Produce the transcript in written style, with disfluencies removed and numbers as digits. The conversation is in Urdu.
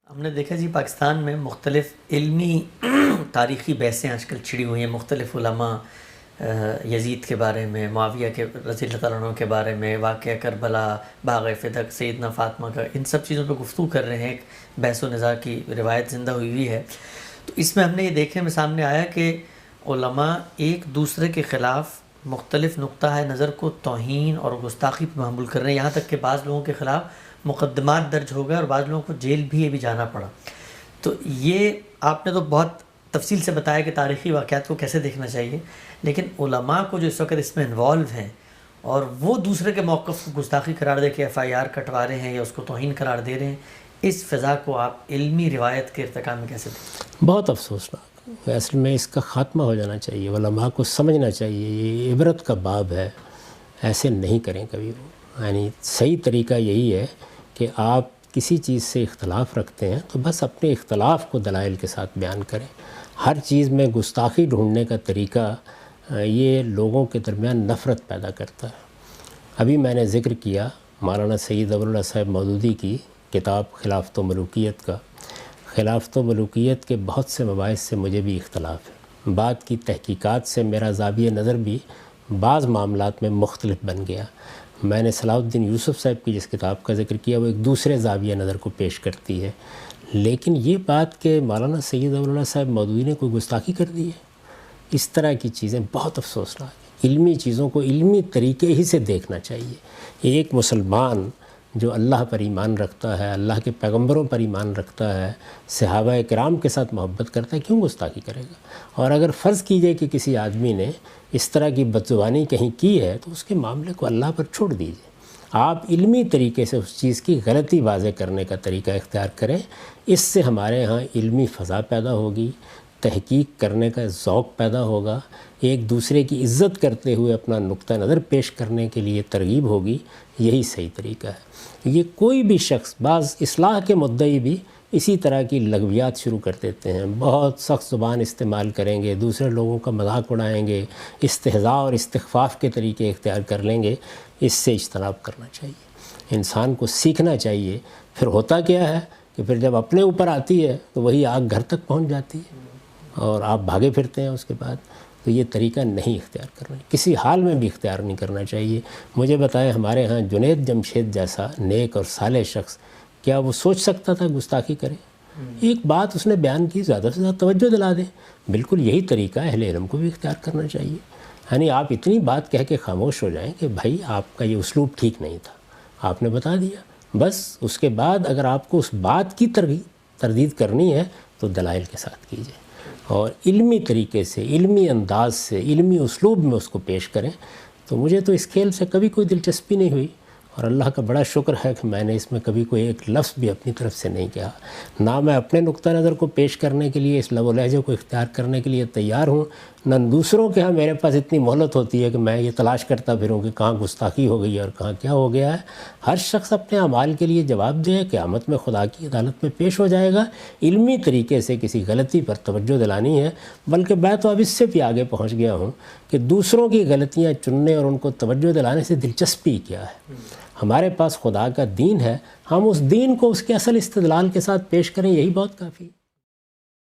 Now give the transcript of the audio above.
ہم نے دیکھا جی پاکستان میں مختلف علمی تاریخی بحثیں آج کل چھڑی ہوئی ہیں، مختلف علماء یزید کے بارے میں، معاویہ کے رضی اللہ تعالیٰ عنہ کے بارے میں، واقعہ کربلا، باغ فدق، سیدنا فاطمہ کا، ان سب چیزوں پہ گفتگو کر رہے ہیں۔ ایک بحث و نزاع کی روایت زندہ ہوئی ہے۔ تو اس میں ہم نے یہ دیکھنے میں سامنے آیا کہ علماء ایک دوسرے کے خلاف مختلف نقطہ نظر کو توہین اور گستاخی پہ محمول کر رہے ہیں، یہاں تک کہ بعض لوگوں کے خلاف مقدمات درج ہو گئے اور بعض لوگوں کو جیل بھی جانا پڑا۔ تو یہ آپ نے تو بہت تفصیل سے بتایا کہ تاریخی واقعات کو کیسے دیکھنا چاہیے، لیکن علماء کو جو اس وقت اس میں انوالو ہیں اور وہ دوسرے کے موقف کو گستاخی قرار دے کے FIR کٹوا رہے ہیں یا اس کو توہین قرار دے رہے ہیں، اس فضا کو آپ علمی روایت کے ارتقاء میں کیسے دیکھتے ہیں؟ بہت افسوسناک، اصل میں اس کا خاتمہ ہو جانا چاہیے، علماء کو سمجھنا چاہیے یہ عبرت کا باب ہے، ایسے نہیں کریں کبھی وہ۔ یعنی صحیح طریقہ یہی ہے کہ آپ کسی چیز سے اختلاف رکھتے ہیں تو بس اپنے اختلاف کو دلائل کے ساتھ بیان کریں۔ ہر چیز میں گستاخی ڈھونڈنے کا طریقہ یہ لوگوں کے درمیان نفرت پیدا کرتا ہے۔ ابھی میں نے ذکر کیا مولانا سید ابواللہ صاحب مودودی کی کتاب خلافت و ملوکیت کا۔ خلافت و ملوکیت کے بہت سے مباحث سے مجھے بھی اختلاف ہے، بعد کی تحقیقات سے میرا زاویہ نظر بھی بعض معاملات میں مختلف بن گیا۔ میں نے صلاح الدین یوسف صاحب کی جس کتاب کا ذکر کیا وہ ایک دوسرے زاویہ نظر کو پیش کرتی ہے، لیکن یہ بات کہ مولانا سید ابواللہ صاحب مودودی نے کوئی گستاخی کر دی ہے، اس طرح کی چیزیں بہت افسوسناک ہیں۔ علمی چیزوں کو علمی طریقے ہی سے دیکھنا چاہیے۔ ایک مسلمان جو اللہ پر ایمان رکھتا ہے، اللہ کے پیغمبروں پر ایمان رکھتا ہے، صحابہ کرام کے ساتھ محبت کرتا ہے، کیوں گستاخی کرے گا؟ اور اگر فرض کیجئے کہ کسی آدمی نے اس طرح کی بدزبانی کہیں کی ہے تو اس کے معاملے کو اللہ پر چھوڑ دیجئے۔ آپ علمی طریقے سے اس چیز کی غلطی واضح کرنے کا طریقہ اختیار کریں، اس سے ہمارے ہاں علمی فضا پیدا ہوگی، تحقیق کرنے کا ذوق پیدا ہوگا، ایک دوسرے کی عزت کرتے ہوئے اپنا نقطہ نظر پیش کرنے کے لیے ترغیب ہوگی۔ یہی صحیح طریقہ ہے۔ یہ کوئی بھی شخص، بعض اصلاح کے مدعی بھی اسی طرح کی لغویات شروع کر دیتے ہیں، بہت سخت زبان استعمال کریں گے، دوسرے لوگوں کا مذاق اڑائیں گے، استہزاء اور استخفاف کے طریقے اختیار کر لیں گے۔ اس سے اجتناب کرنا چاہیے، انسان کو سیکھنا چاہیے۔ پھر ہوتا کیا ہے کہ پھر جب اپنے اوپر آتی ہے تو وہی آگ گھر تک پہنچ جاتی ہے اور آپ بھاگے پھرتے ہیں اس کے بعد۔ تو یہ طریقہ نہیں اختیار کرنا، کسی حال میں بھی اختیار نہیں کرنا چاہیے۔ مجھے بتائیں ہمارے ہاں جنید جمشید جیسا نیک اور صالح شخص، کیا وہ سوچ سکتا تھا گستاخی کرے؟ ایک بات اس نے بیان کی، زیادہ سے زیادہ توجہ دلا دیں۔ بالکل یہی طریقہ اہل علم کو بھی اختیار کرنا چاہیے۔ یعنی آپ اتنی بات کہہ کے خاموش ہو جائیں کہ بھائی آپ کا یہ اسلوب ٹھیک نہیں تھا، آپ نے بتا دیا، بس اس کے بعد اگر آپ کو اس بات کی تردید کرنی ہے تو دلائل کے ساتھ کیجیے اور علمی طریقے سے، علمی انداز سے، علمی اسلوب میں اس کو پیش کریں۔ تو مجھے تو اس کھیل سے کبھی کوئی دلچسپی نہیں ہوئی، اور اللہ کا بڑا شکر ہے کہ میں نے اس میں کبھی کوئی ایک لفظ بھی اپنی طرف سے نہیں کہا۔ نہ میں اپنے نقطہ نظر کو پیش کرنے کے لیے، اس لب و لہجے کو اختیار کرنے کے لیے تیار ہوں، نہ دوسروں کے ہاں میرے پاس اتنی مہلت ہوتی ہے کہ میں یہ تلاش کرتا پھروں کہ کہاں گستاخی ہو گئی اور کہاں کیا ہو گیا ہے۔ ہر شخص اپنے اعمال کے لیے جواب دے، قیامت میں خدا کی عدالت میں پیش ہو جائے گا۔ علمی طریقے سے کسی غلطی پر توجہ دلانی ہے، بلکہ میں تو اب اس سے بھی آگے پہنچ گیا ہوں کہ دوسروں کی غلطیاں چننے اور ان کو توجہ دلانے سے دلچسپی کیا ہے؟ ہمارے پاس خدا کا دین ہے، ہم اس دین کو اس کے اصل استدلال کے ساتھ پیش کریں، یہی بہت کافی ہے۔